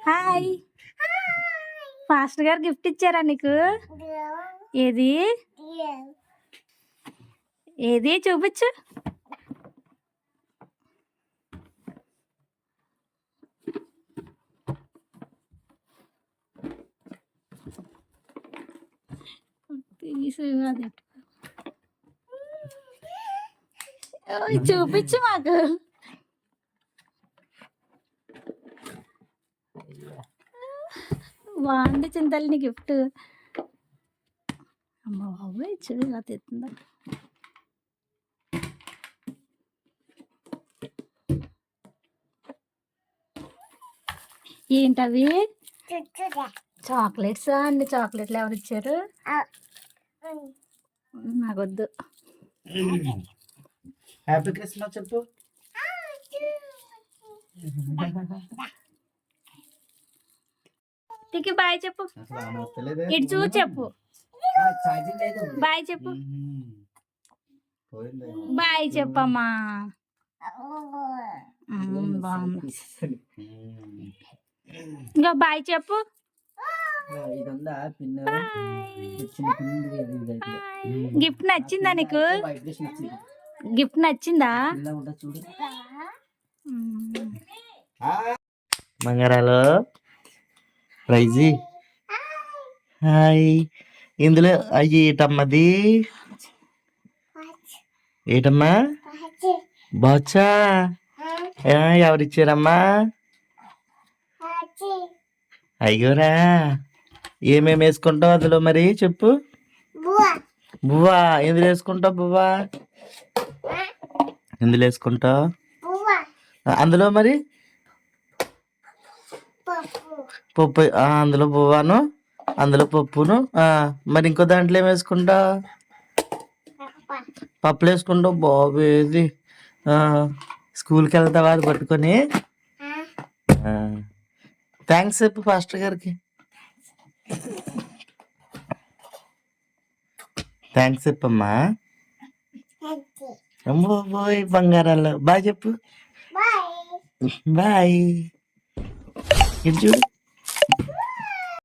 Hi. Pastor గారు gift ఇచ్చారా నీకు? ఏది ఏది చూపించు. చూపించు మాకు. బాగుంది చింతల్ని గిఫ్ట్. అమ్మ బాబోయ్ చూడు ఇలా తెస్తుందా. ఏంటవి? చాక్లెట్స్ అండి. చాక్లెట్లు ఎవరు ఇచ్చారు? నాకొద్దు. హ్యాపీ క్రిస్మస్ చెప్పు. టికి బాయ్ చెప్పు. ఇటు చూసి చెప్పు. బాయ్ చెప్పు. బాయ్ చెప్పమ్మా. బాగుంది. ఇంకా బాయ్ చెప్పు. గిఫ్ట్ నచ్చిందా నీకు? గిఫ్ట్ నచ్చిందా? మంగారాలు ప్రైజీ హాయ్. ఇందులో అయ్యి ఏటమ్మది? ఏటమ్మా? బాచా. ఎవరిచ్చారమ్మా? అయ్యోరా. ఏమేమి వేసుకుంటావు అందులో మరి చెప్పు. బువ్వా ఎందులో వేసుకుంటావు? బువ్వా ఎందులో వేసుకుంటావు అందులో? మరి పప్పు. అందులో బువ్వాను, అందులో పప్పును. మరి ఇంకో దాంట్లో ఏం వేసుకుంటావు? పప్పులు వేసుకుంటావు. బాబు ఏది స్కూల్కి వెళ్తావా అది పట్టుకొని? థ్యాంక్స్ చెప్పు పాస్టర్ గారికి. థ్యాంక్స్ చెప్పమ్మా. అమ్మో పోయ్ బంగారాలు. బాయ్ చెప్పు. బాయ్. ఇటు చూడు.